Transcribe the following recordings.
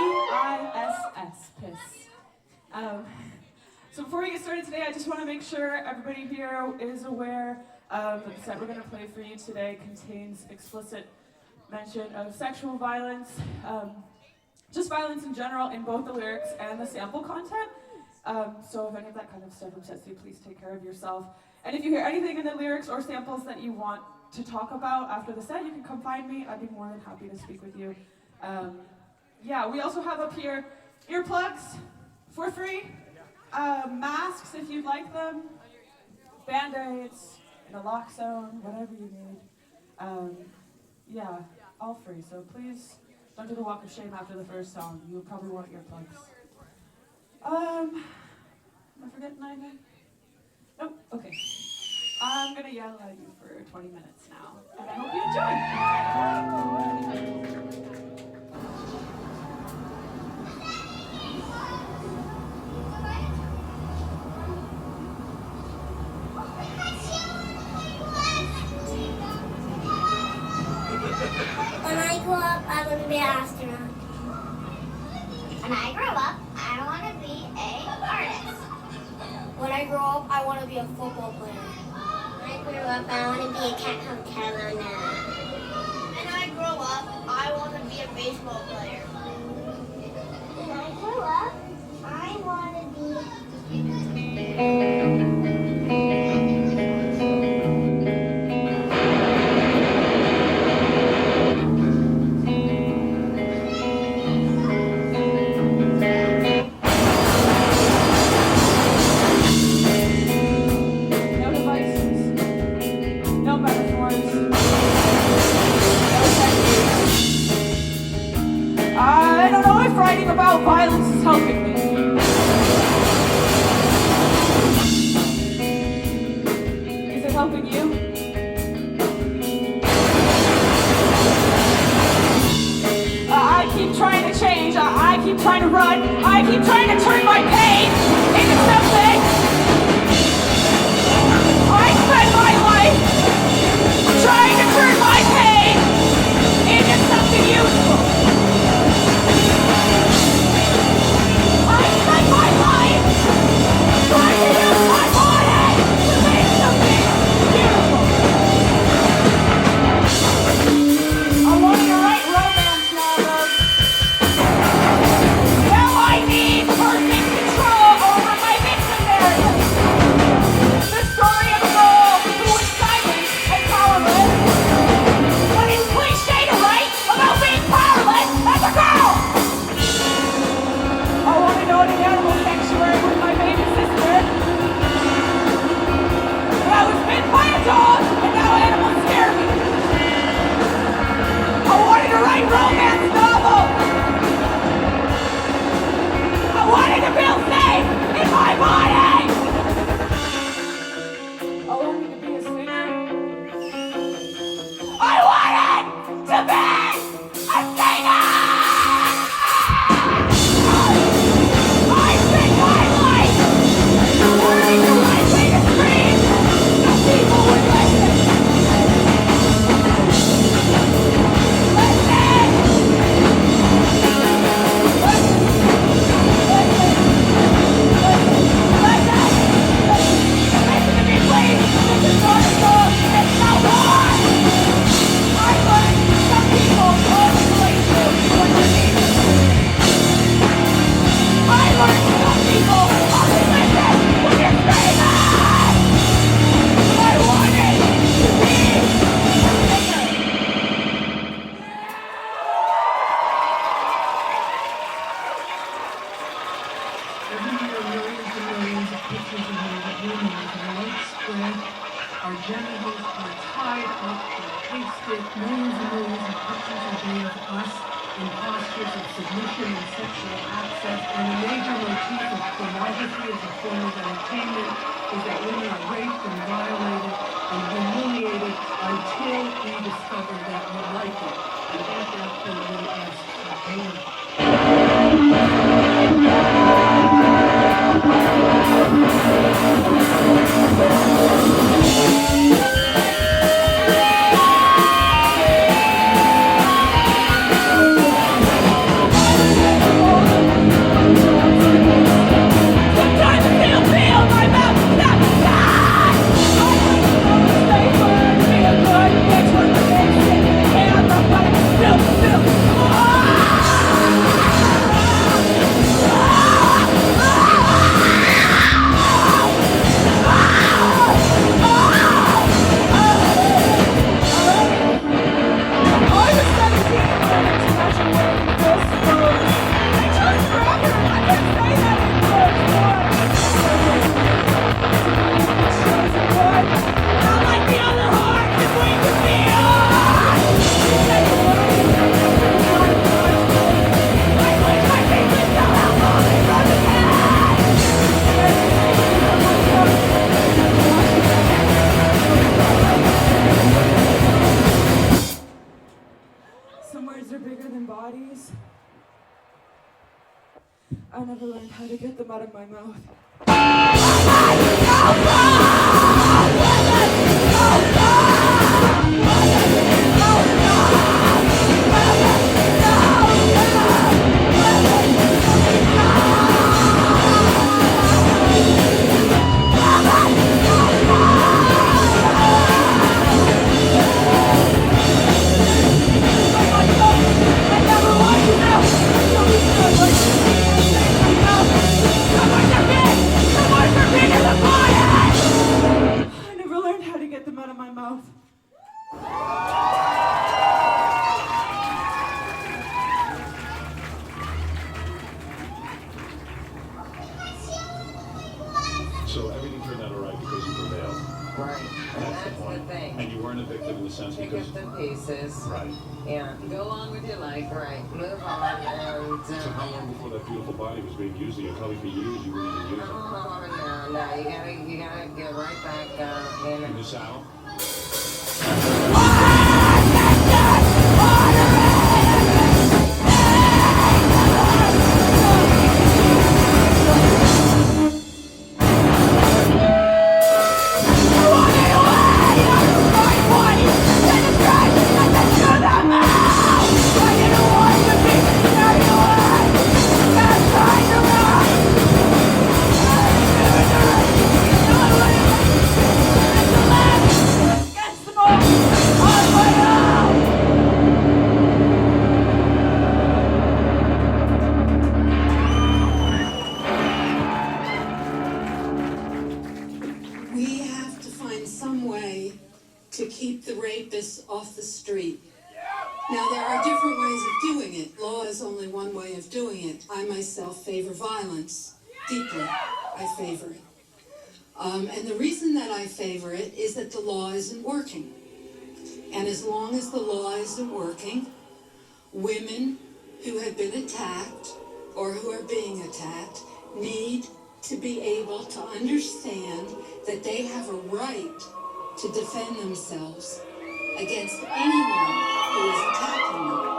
P-I-S-S, piss. So before we get started today, I just want to make sure everybody here is aware that the set we're going to play for you today contains explicit mention of sexual violence, just violence in general in both the lyrics and the sample content. So if any of that kind of stuff upsets you, please take care of yourself. And if you hear anything in the lyrics or samples that you want to talk about after the set, you can come find me. I'd be more than happy to speak with you. Yeah, we also have up here earplugs for free, masks if you'd like them, Band-Aids, naloxone, whatever you need. Yeah, all free, so please don't do the walk of shame after the first song. You'll probably want earplugs. Am I forgetting anything? Nope, okay. I'm gonna yell at you for 20 minutes now, and I hope you enjoy. When I grow up, I want to be an astronaut. When I grow up, I want to be an artist. When I grow up, I want to be a football player. When I grow up, I want to be a cat hotel owner. When I grow up, I want to be a baseball player. When I grow up, I want to be... I don't know if writing about violence is helping me. Is it helping you? I keep trying to change. I keep trying to run. I keep trying to turn my pain into something. I spend my life trying to turn my pain into something useful. I spend my life trying to use my body to make something beautiful. I wanted to write romance novels. Now I need perfect control over my victim narrative. The story of a girl who was silent and powerless. But it's cliche to write about being powerless as a girl. I want to go to the animal sanctuary with my baby sister. But I was bitten by a dog, and now animals scare me. I wanted to write romance novels. I wanted to feel safe in my body. I wanted to be a singer. I wanted to be a singer. I spent my life learning the right way to scream so people would listen. Listen! Listen to me, please! This is not a song! It's not hard! I learned some people always relate to what you need. I learned some people always listen when you're screaming! I wanted to be a singer! Every year, millions and millions of pictures of naked women with their legs spread, our genitals are tied up or pasted. Millions and millions of pictures a day of us in postures of submission and sexual access. And the major motif of pornography as a form of entertainment is that women are raped and violated and humiliated until we discover that we like it. And at that point, we ask for more. I never learned how to get them out of my mouth. I never learned how to get them out of my mouth. So everything turned out all right because you prevailed. Right. That's the That's point. the thing. And you weren't a victim in the sense Pick because... up the pieces. Right. Yeah. Go on with your life. Right. Move on. And, So how long before that beautiful body was being used? You probably for years you weren't even using it. Oh, no. You gotta get right back in. In the saddle? We have to find some way to keep the rapists off the street. Now, there are different ways of doing it. Law is only one way of doing it. I myself favor violence. Deeply, I favor it. And the reason that I favor it is that the law isn't working. And as long as the law isn't working, women who have been attacked or who are being attacked need to be able to understand that they have a right to defend themselves against anyone who is attacking them.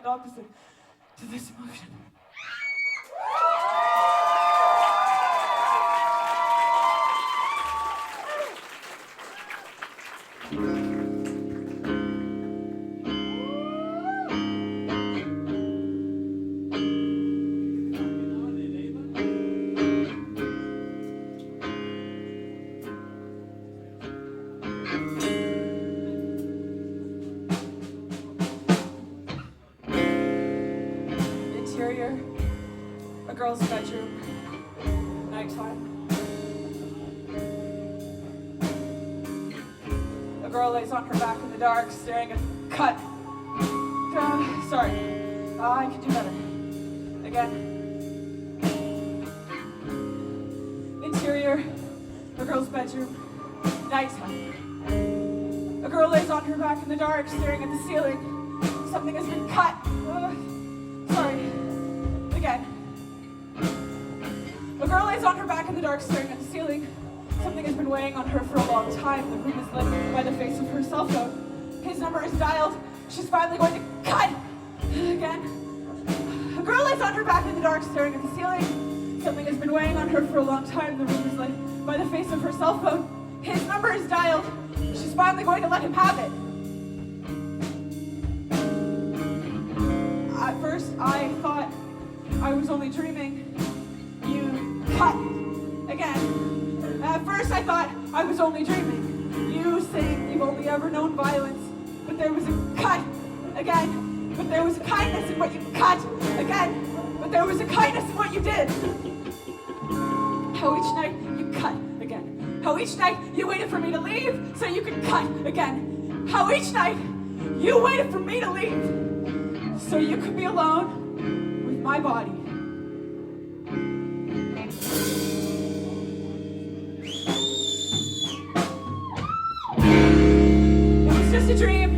Opposite to this emotion. girl's bedroom, nighttime. A girl lays on her back in the dark, staring at cut. Sorry. I can do better. Again. Interior, a girl's bedroom, nighttime. A girl lays on her back in the dark, staring at the ceiling. Something has been cut. Sorry. Again. A girl lays on her back in the dark, staring at the ceiling. Something has been weighing on her for a long time. The room is lit by the face of her cell phone. His number is dialed. She's finally going to cut. Again. A girl lays on her back in the dark, staring at the ceiling. Something has been weighing on her for a long time. The room is lit by the face of her cell phone. His number is dialed. She's finally going to let him have it. At first, I thought I was only dreaming. You cut. Again. At first, I thought I was only dreaming. You saying you've only ever known violence. But there was a cut. Again. But there was a kindness in what you cut. Again. But there was a kindness in what you did. How each night you cut. Again. How each night you waited for me to leave so you could cut. Again. How each night you waited for me to leave so you could be alone with my body. It was just a dream.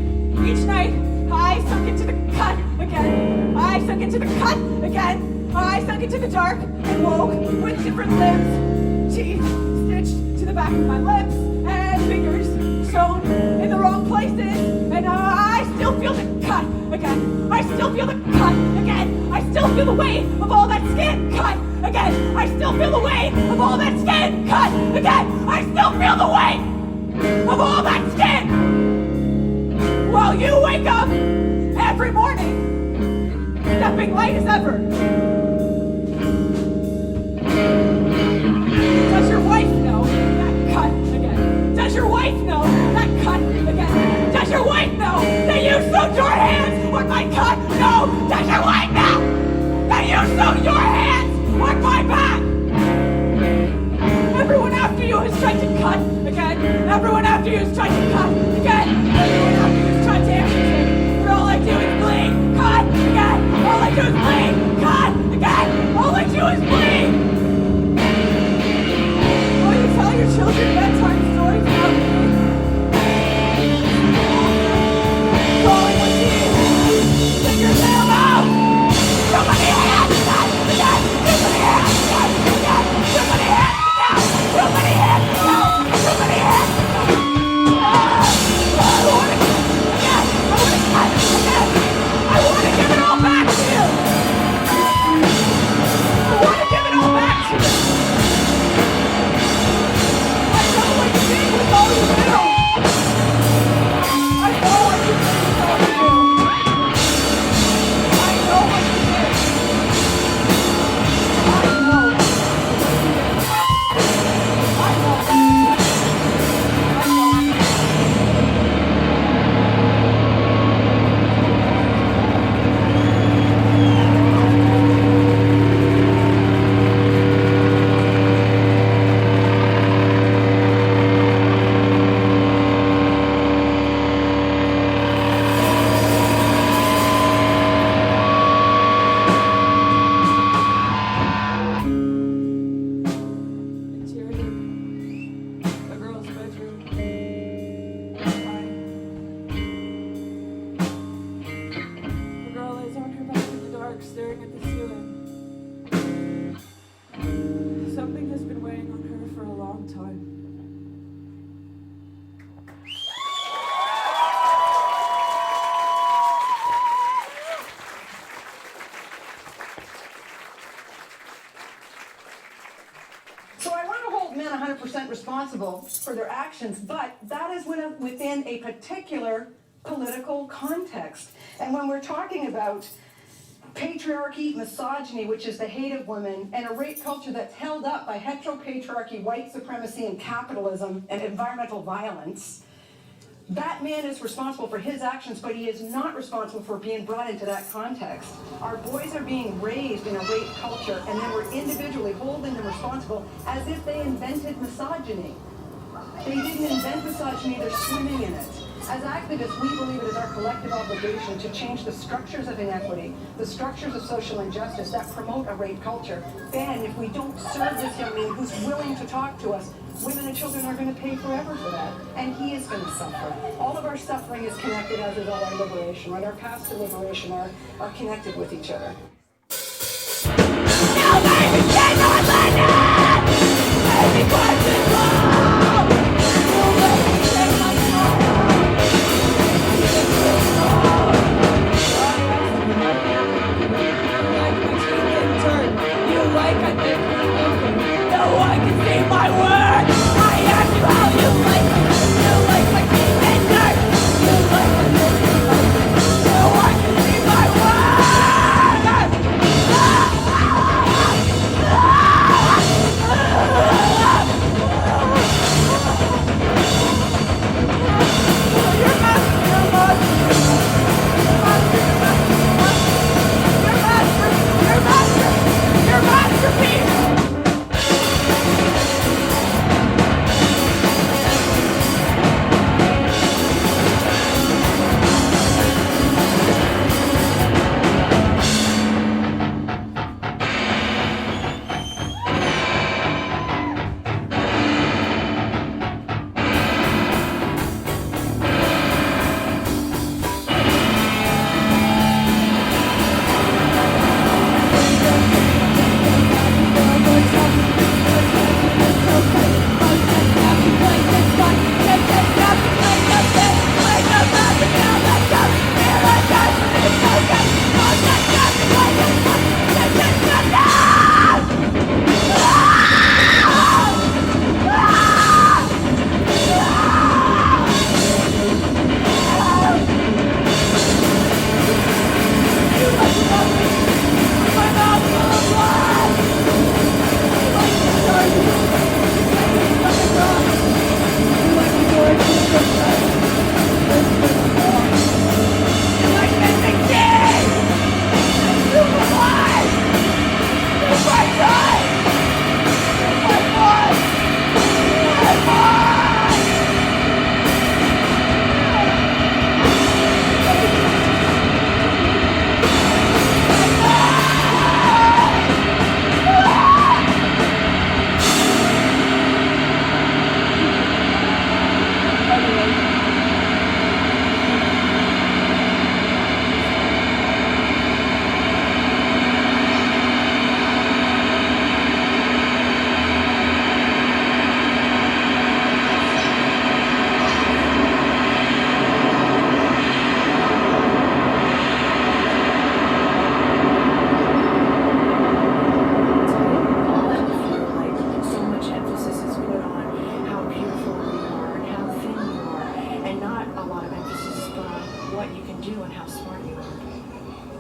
Each night, I sunk into the cut again. I sunk into the cut again. I sunk into the dark and woke with different limbs. Teeth stitched to the back of my lips and fingers sewn in the wrong places. And I still feel the cut again. I still feel the cut again. I still feel the weight of all that skin cut again. I still feel the weight of all that skin cut again. I still feel the weight of all that skin. While you wake up every morning, stepping light as ever. Does your wife know that cut again? Does your wife know that cut again? Does your wife know that you sewed your hands on my cut? No! Does your wife know that you sewed your hands on my back? Everyone after you has tried to cut again. Everyone after you has tried to cut again. Everyone after you has tried to amputate. But all I do is bleed. Cut again. All I do is bleed. Cut again. All I do is bleed. Will you tell your children bedtime stories about me? Calling with teeth. Fingers in your mouth. Too many hands. Cut again. Too many hands. Cut again. Too many hands. Too many hands. Too many hands. I want to give it all back to you. I want to give it all back to you. I know what you did with all you do. I know what you did with all you do. I know what you did. I know. Responsible for their actions, but that is within a particular political context. And when we're talking about patriarchy, misogyny, which is the hate of women, and a rape culture that's held up by heteropatriarchy, white supremacy, and capitalism, and environmental violence, That man is responsible for his actions, but he is not responsible for being brought into that context. Our boys are being raised in a rape culture, and then we're individually holding them responsible as if they invented misogyny. They didn't invent misogyny, they're swimming in it. As activists, we believe it is our collective obligation to change the structures of inequity, the structures of social injustice that promote a rape culture. And if we don't serve this young man who's willing to talk to us, women and children are going to pay forever for that. And he is going to suffer. All of our suffering is connected, as is all our liberation, right? Our past and liberation are connected with each other.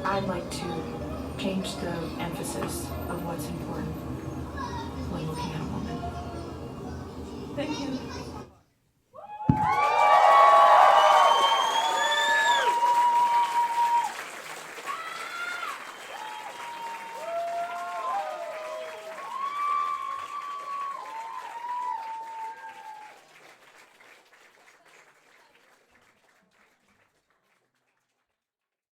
I'd like to change the emphasis of what's important when looking at a woman. Thank you.